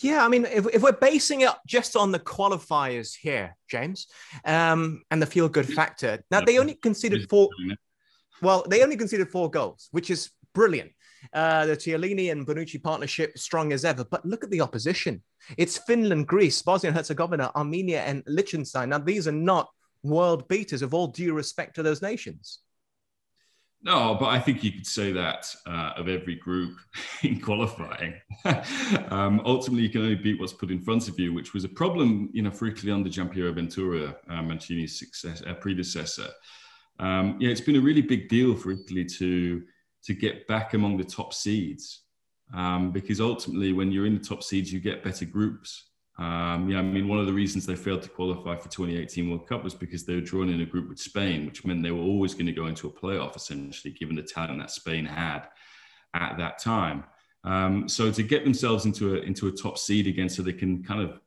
Yeah, I mean, if we're basing it just on the qualifiers here, James, and the feel-good factor, now they only conceded four. Well, they only conceded 4 goals, which is brilliant. The Chiellini and Bonucci partnership strong as ever. But look at the opposition. It's Finland, Greece, Bosnia and Herzegovina, Armenia, and Liechtenstein. Now, these are not world beaters, of all due respect to those nations. No, but I think you could say that of every group in qualifying. Ultimately, you can only beat what's put in front of you, which was a problem, for Italy under Giampiero Ventura, Mancini's predecessor. It's been a really big deal for Italy to get back among the top seeds, because ultimately, when you're in the top seeds, you get better groups. One of the reasons they failed to qualify for 2018 World Cup was because they were drawn in a group with Spain, which meant they were always going to go into a playoff, essentially, given the talent that Spain had at that time. So to get themselves into a top seed again, so they can kind of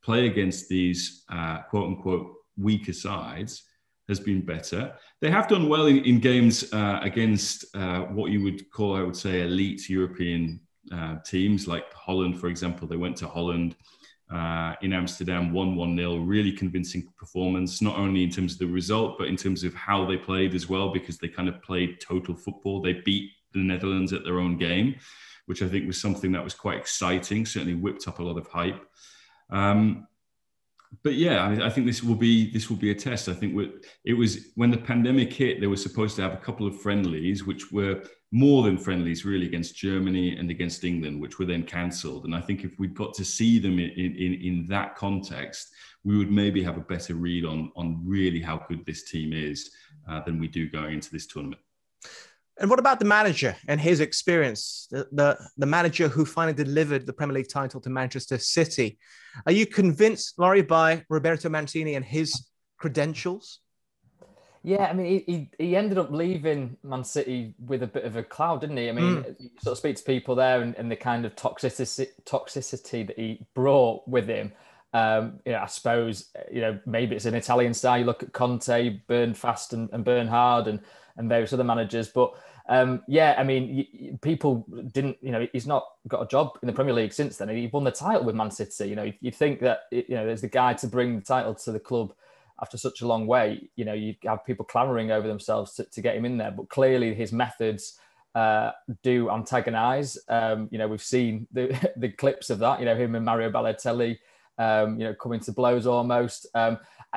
play against these quote unquote weaker sides, has been better. They have done well in games against what you would call, I would say, elite European teams like Holland, for example. They went to Holland in Amsterdam, won 1-0, really convincing performance, not only in terms of the result, but in terms of how they played as well, because they kind of played total football. They beat the Netherlands at their own game, which I think was something that was quite exciting, certainly whipped up a lot of hype. But yeah, I think this will be a test. I think it was when the pandemic hit, they were supposed to have a couple of friendlies, which were more than friendlies, really, against Germany and against England, which were then cancelled. And I think if we'd got to see them in that context, we would maybe have a better read on really how good this team is than we do going into this tournament. And what about the manager and his experience, the manager who finally delivered the Premier League title to Manchester City? Are you convinced, Laurie, by Roberto Mancini and his credentials? Yeah, I mean, he ended up leaving Man City with a bit of a cloud, didn't he? I mean, you sort of speak to people there and the kind of toxicity that he brought with him. I suppose, maybe it's an Italian style. You look at Conte, burn fast and burn hard, and various other managers. But people didn't, he's not got a job in the Premier League since then. He won the title with Man City. You'd think that, there's the guy to bring the title to the club after such a long wait. You'd have people clamoring over themselves to get him in there. But clearly his methods do antagonise. We've seen the clips of that, him and Mario Balotelli, coming to blows almost.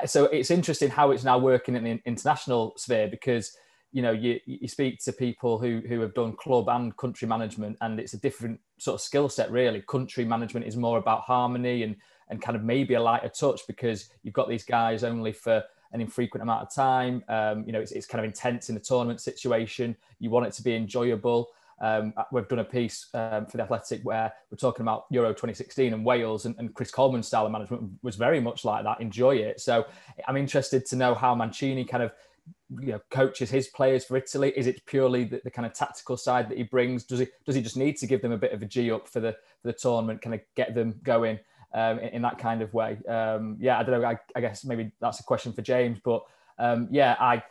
So it's interesting how it's now working in the international sphere, because you speak to people who have done club and country management, and it's a different sort of skill set, really. Country management is more about harmony and kind of maybe a lighter touch, because you've got these guys only for an infrequent amount of time. It's kind of intense in the tournament situation. You want it to be enjoyable. We've done a piece for The Athletic where we're talking about Euro 2016 and Wales, and Chris Coleman's style of management was very much like that. Enjoy it. So I'm interested to know how Mancini kind of coaches his players for Italy. Is it purely the kind of tactical side that he brings? Does he just need to give them a bit of a G up for the tournament, kind of get them going in that kind of way? I don't know. I guess maybe that's a question for James, but I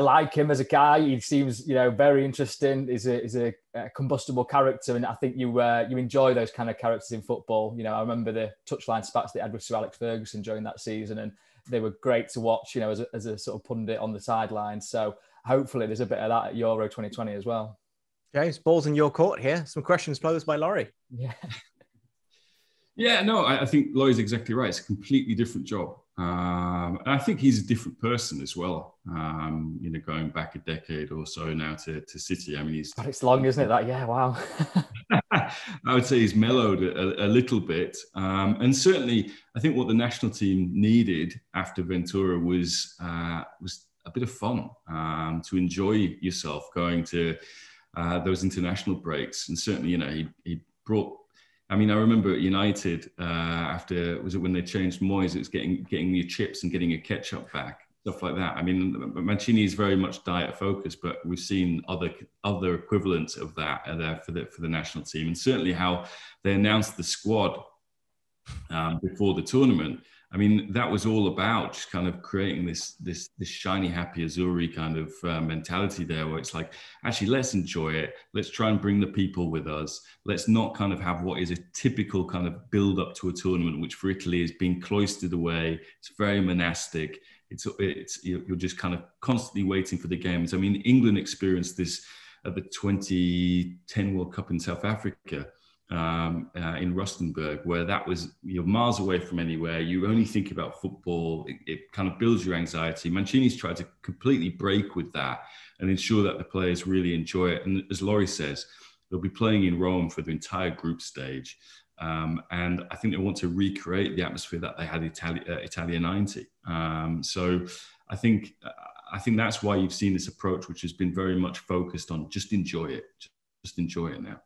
like him as a guy. He seems very interesting. He's a combustible character, and I think you enjoy those kind of characters in football. I remember the touchline spats they had with Sir Alex Ferguson during that season, and they were great to watch, as a sort of pundit on the sidelines. So hopefully there's a bit of that at Euro 2020 as well. James, ball's in your court here. Some questions posed by Laurie. Yeah. Yeah, no, I think Laurie's exactly right. It's a completely different job. And I think he's a different person as well. Going back a decade or so now to City. I mean, but it's long, isn't it? That, yeah, wow. I would say he's mellowed a little bit. And certainly, I think what the national team needed after Ventura was a bit of fun, to enjoy yourself going to those international breaks. And certainly, he brought. I mean, I remember at United, after, was it when they changed Moyes, it was getting your chips and getting your ketchup back, stuff like that. I mean, Mancini is very much diet focused, but we've seen other equivalents of that for the national team. And certainly how they announced the squad before the tournament, I mean, that was all about just kind of creating this shiny, happy Azzurri kind of mentality there, where it's like, actually, let's enjoy it. Let's try and bring the people with us. Let's not kind of have what is a typical kind of build up to a tournament, which for Italy is being cloistered away. It's very monastic. You're just kind of constantly waiting for the games. I mean, England experienced this at the 2010 World Cup in South Africa. In Rustenburg, where that was, you're miles away from anywhere. You only think about football. It kind of builds your anxiety. Mancini's tried to completely break with that and ensure that the players really enjoy it. And as Laurie says, they'll be playing in Rome for the entire group stage. And I think they want to recreate the atmosphere that they had Italia 90. So I think that's why you've seen this approach, which has been very much focused on just enjoy it. Just enjoy it now.